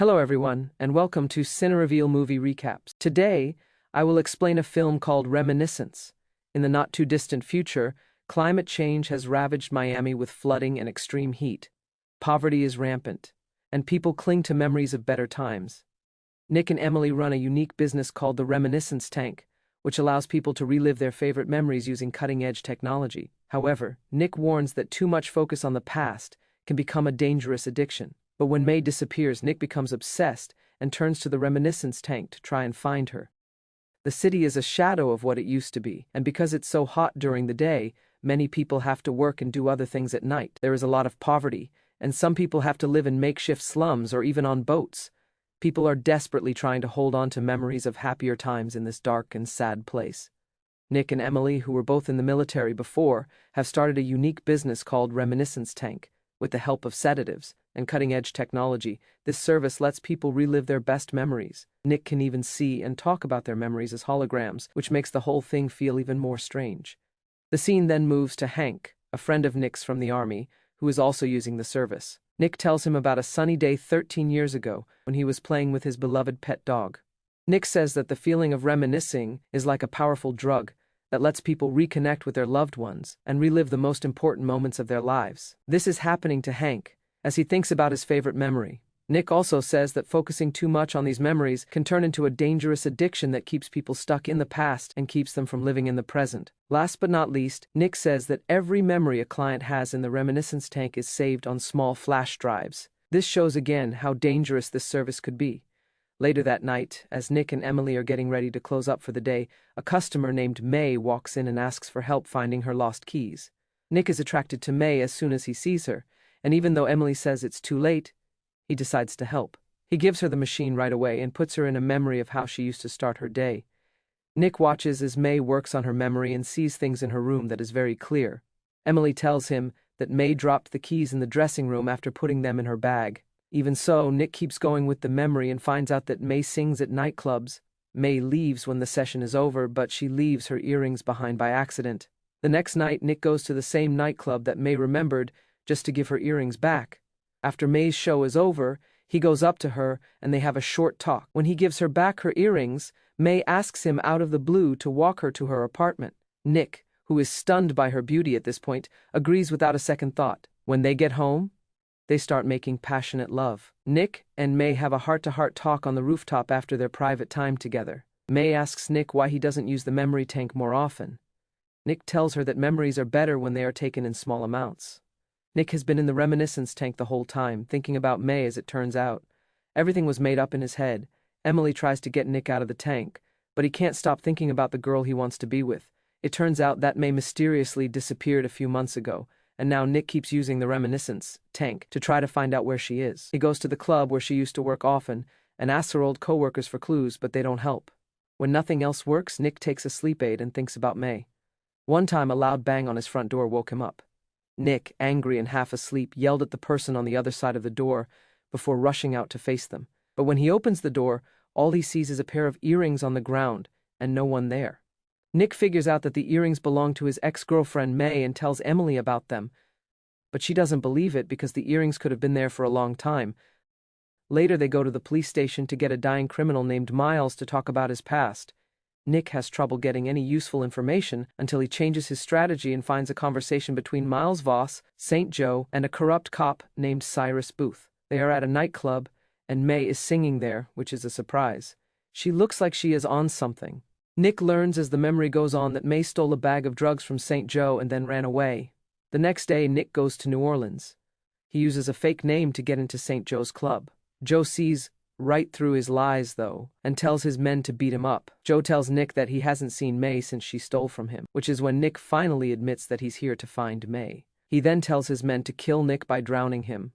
Hello everyone, and welcome to Cinereveal Movie Recaps. Today, I will explain a film called Reminiscence. In the not-too-distant future, climate change has ravaged Miami with flooding and extreme heat. Poverty is rampant, and people cling to memories of better times. Nick and Emily run a unique business called the Reminiscence Tank, which allows people to relive their favorite memories using cutting-edge technology. However, Nick warns that too much focus on the past can become a dangerous addiction. But when May disappears, Nick becomes obsessed and turns to the reminiscence tank to try and find her. The city is a shadow of what it used to be, and because it's so hot during the day, many people have to work and do other things at night. There is a lot of poverty, and some people have to live in makeshift slums or even on boats. People are desperately trying to hold on to memories of happier times in this dark and sad place. Nick and Emily, who were both in the military before, have started a unique business called Reminiscence Tank. With the help of sedatives and cutting-edge technology, this service lets people relive their best memories. Nick can even see and talk about their memories as holograms, which makes the whole thing feel even more strange. The scene then moves to Hank, a friend of Nick's from the army, who is also using the service. Nick tells him about a sunny day 13 years ago when he was playing with his beloved pet dog. Nick says that the feeling of reminiscing is like a powerful drug that lets people reconnect with their loved ones and relive the most important moments of their lives. This is happening to Hank as he thinks about his favorite memory. Nick also says that focusing too much on these memories can turn into a dangerous addiction that keeps people stuck in the past and keeps them from living in the present. Last but not least, Nick says that every memory a client has in the reminiscence tank is saved on small flash drives. This shows again how dangerous this service could be. Later that night, as Nick and Emily are getting ready to close up for the day, a customer named May walks in and asks for help finding her lost keys. Nick is attracted to May as soon as he sees her, and even though Emily says it's too late, he decides to help. He gives her the machine right away and puts her in a memory of how she used to start her day. Nick watches as May works on her memory and sees things in her room that is very clear. Emily tells him that May dropped the keys in the dressing room after putting them in her bag. Even so, Nick keeps going with the memory and finds out that May sings at nightclubs. May leaves when the session is over, but she leaves her earrings behind by accident. The next night, Nick goes to the same nightclub that May remembered just to give her earrings back. After May's show is over, he goes up to her and they have a short talk. When he gives her back her earrings, May asks him out of the blue to walk her to her apartment. Nick, who is stunned by her beauty at this point, agrees without a second thought. When they get home, they start making passionate love. Nick and May have a heart-to-heart talk on the rooftop after their private time together. May asks Nick why he doesn't use the memory tank more often. Nick tells her that memories are better when they are taken in small amounts. Nick has been in the reminiscence tank the whole time, thinking about May as it turns out. Everything was made up in his head. Emily tries to get Nick out of the tank, but he can't stop thinking about the girl he wants to be with. It turns out that May mysteriously disappeared a few months ago, and now Nick keeps using the reminiscence tank to try to find out where she is. He goes to the club where she used to work often and asks her old coworkers for clues, but they don't help. When nothing else works, Nick takes a sleep aid and thinks about May. One time, a loud bang on his front door woke him up. Nick, angry and half asleep, yelled at the person on the other side of the door before rushing out to face them. But when he opens the door, all he sees is a pair of earrings on the ground and no one there. Nick figures out that the earrings belong to his ex-girlfriend May and tells Emily about them, but she doesn't believe it because the earrings could have been there for a long time. Later they go to the police station to get a dying criminal named Miles to talk about his past. Nick has trouble getting any useful information until he changes his strategy and finds a conversation between Miles Voss, St. Joe, and a corrupt cop named Cyrus Booth. They are at a nightclub, and May is singing there, which is a surprise. She looks like she is on something. Nick learns as the memory goes on that May stole a bag of drugs from St. Joe and then ran away. The next day, Nick goes to New Orleans. He uses a fake name to get into St. Joe's club. Joe sees right through his lies, though, and tells his men to beat him up. Joe tells Nick that he hasn't seen May since she stole from him, which is when Nick finally admits that he's here to find May. He then tells his men to kill Nick by drowning him.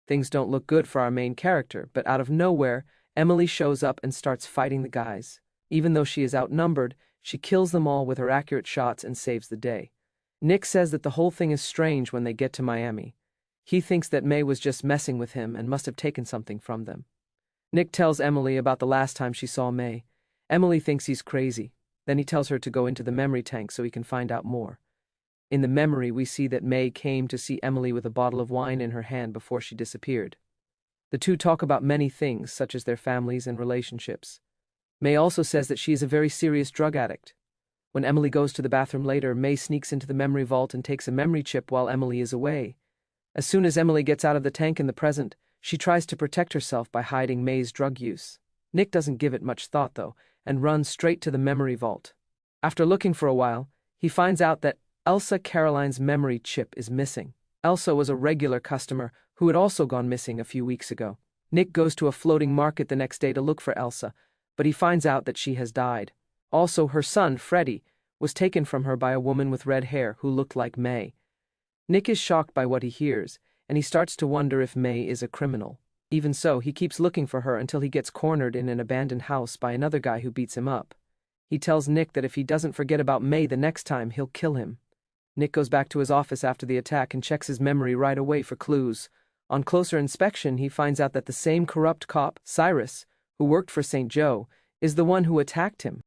Things don't look good for our main character, but out of nowhere, Emily shows up and starts fighting the guys. Even though she is outnumbered, she kills them all with her accurate shots and saves the day. Nick says that the whole thing is strange when they get to Miami. He thinks that May was just messing with him and must have taken something from them. Nick tells Emily about the last time she saw May. Emily thinks he's crazy. Then he tells her to go into the memory tank so he can find out more. In the memory, we see that May came to see Emily with a bottle of wine in her hand before she disappeared. The two talk about many things, such as their families and relationships. May also says that she is a very serious drug addict. When Emily goes to the bathroom later, May sneaks into the memory vault and takes a memory chip while Emily is away. As soon as Emily gets out of the tank in the present, she tries to protect herself by hiding May's drug use. Nick doesn't give it much thought, though, and runs straight to the memory vault. After looking for a while, he finds out that Elsa Caroline's memory chip is missing. Elsa was a regular customer who had also gone missing a few weeks ago. Nick goes to a floating market the next day to look for Elsa, but he finds out that she has died. Also, her son, Freddie, was taken from her by a woman with red hair who looked like May. Nick is shocked by what he hears, and he starts to wonder if May is a criminal. Even so, he keeps looking for her until he gets cornered in an abandoned house by another guy who beats him up. He tells Nick that if he doesn't forget about May the next time, he'll kill him. Nick goes back to his office after the attack and checks his memory right away for clues. On closer inspection, he finds out that the same corrupt cop, Cyrus, who worked for St. Joe, is the one who attacked him.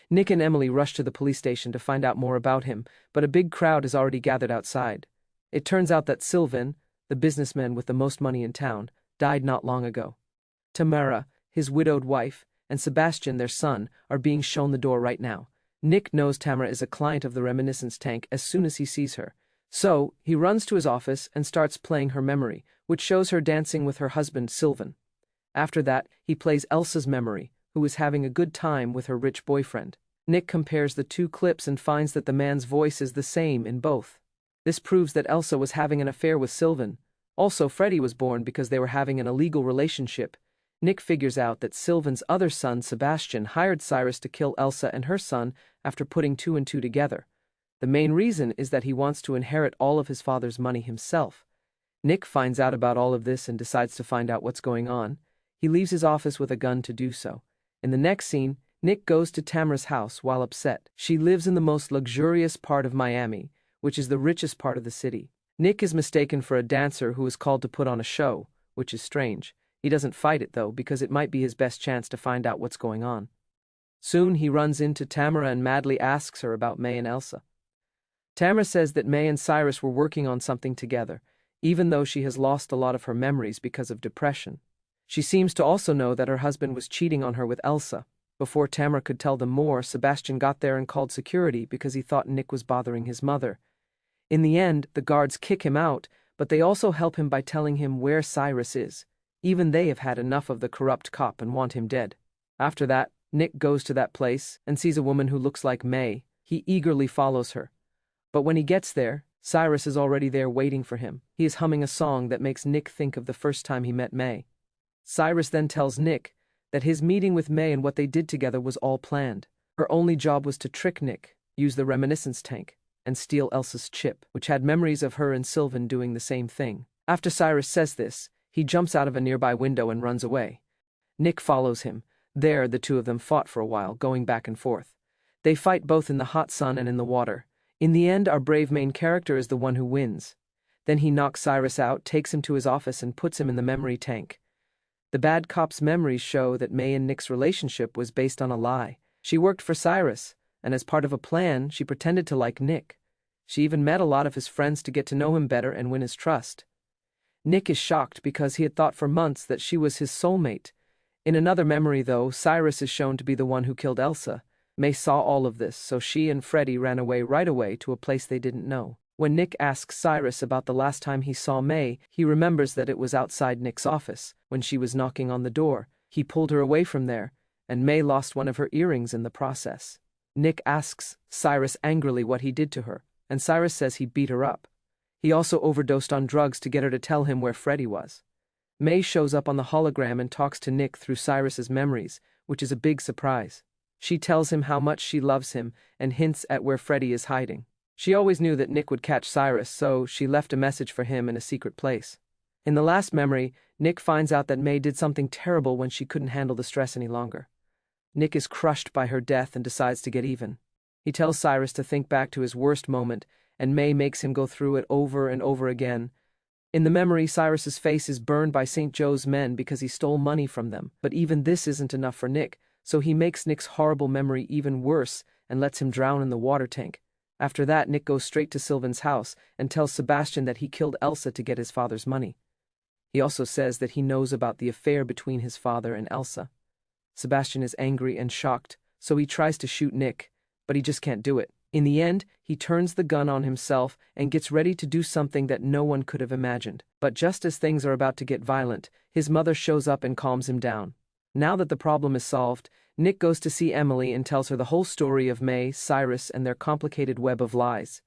Nick and Emily rush to the police station to find out more about him, but a big crowd is already gathered outside. It turns out that Sylvan, the businessman with the most money in town, died not long ago. Tamara, his widowed wife, and Sebastian, their son, are being shown the door right now. Nick knows Tamara is a client of the reminiscence tank as soon as he sees her. So, he runs to his office and starts playing her memory, which shows her dancing with her husband, Sylvan. After that, he plays Elsa's memory, who is having a good time with her rich boyfriend. Nick compares the two clips and finds that the man's voice is the same in both. This proves that Elsa was having an affair with Sylvan. Also, Freddie was born because they were having an illegal relationship. Nick figures out that Sylvan's other son, Sebastian, hired Cyrus to kill Elsa and her son after putting two and two together. The main reason is that he wants to inherit all of his father's money himself. Nick finds out about all of this and decides to find out what's going on. He leaves his office with a gun to do so. In the next scene, Nick goes to Tamara's house while upset. She lives in the most luxurious part of Miami, which is the richest part of the city. Nick is mistaken for a dancer who is called to put on a show, which is strange. He doesn't fight it, though, because it might be his best chance to find out what's going on. Soon he runs into Tamara and madly asks her about May and Elsa. Tamara says that May and Cyrus were working on something together, even though she has lost a lot of her memories because of depression. She seems to also know that her husband was cheating on her with Elsa. Before Tamara could tell them more, Sebastian got there and called security because he thought Nick was bothering his mother. In the end, the guards kick him out, but they also help him by telling him where Cyrus is. Even they have had enough of the corrupt cop and want him dead. After that, Nick goes to that place and sees a woman who looks like May. He eagerly follows her. But when he gets there, Cyrus is already there waiting for him. He is humming a song that makes Nick think of the first time he met May. Cyrus then tells Nick that his meeting with May and what they did together was all planned. Her only job was to trick Nick, use the reminiscence tank, and steal Elsa's chip, which had memories of her and Sylvan doing the same thing. After Cyrus says this, he jumps out of a nearby window and runs away. Nick follows him. There, the two of them fought for a while, going back and forth. They fight both in the hot sun and in the water. In the end, our brave main character is the one who wins. Then he knocks Cyrus out, takes him to his office, and puts him in the memory tank. The bad cop's memories show that May and Nick's relationship was based on a lie. She worked for Cyrus, and as part of a plan, she pretended to like Nick. She even met a lot of his friends to get to know him better and win his trust. Nick is shocked because he had thought for months that she was his soulmate. In another memory, though, Cyrus is shown to be the one who killed Elsa. May saw all of this, so she and Freddie ran away right away to a place they didn't know. When Nick asks Cyrus about the last time he saw May, he remembers that it was outside Nick's office. When she was knocking on the door, he pulled her away from there, and May lost one of her earrings in the process. Nick asks Cyrus angrily what he did to her, and Cyrus says he beat her up. He also overdosed on drugs to get her to tell him where Freddie was. May shows up on the hologram and talks to Nick through Cyrus's memories, which is a big surprise. She tells him how much she loves him and hints at where Freddie is hiding. She always knew that Nick would catch Cyrus, so she left a message for him in a secret place. In the last memory, Nick finds out that May did something terrible when she couldn't handle the stress any longer. Nick is crushed by her death and decides to get even. He tells Cyrus to think back to his worst moment, and May makes him go through it over and over again. In the memory, Cyrus's face is burned by St. Joe's men because he stole money from them. But even this isn't enough for Nick, so he makes Nick's horrible memory even worse and lets him drown in the water tank. After that, Nick goes straight to Sylvan's house and tells Sebastian that he killed Elsa to get his father's money. He also says that he knows about the affair between his father and Elsa. Sebastian is angry and shocked, so he tries to shoot Nick, but he just can't do it. In the end, he turns the gun on himself and gets ready to do something that no one could have imagined. But just as things are about to get violent, his mother shows up and calms him down. Now that the problem is solved, Nick goes to see Emily and tells her the whole story of May, Cyrus, and their complicated web of lies.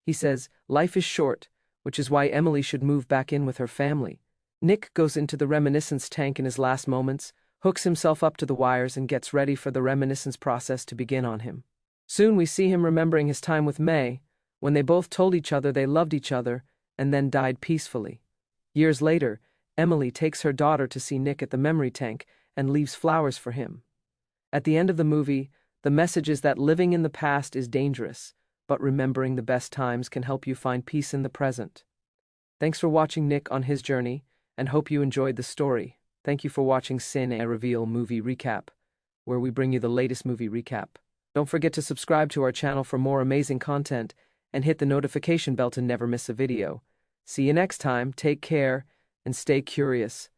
He says, life is short, which is why Emily should move back in with her family. Nick goes into the reminiscence tank in his last moments, hooks himself up to the wires, and gets ready for the reminiscence process to begin on him. Soon we see him remembering his time with May, when they both told each other they loved each other and then died peacefully. Years later, Emily takes her daughter to see Nick at the memory tank and leaves flowers for him. At the end of the movie, the message is that living in the past is dangerous, but remembering the best times can help you find peace in the present. Thanks for watching Nick on his journey, and hope you enjoyed the story. Thank you for watching Sci-Fi Reveal Movie Recap, where we bring you the latest movie recap. Don't forget to subscribe to our channel for more amazing content and hit the notification bell to never miss a video. See you next time, take care, and stay curious.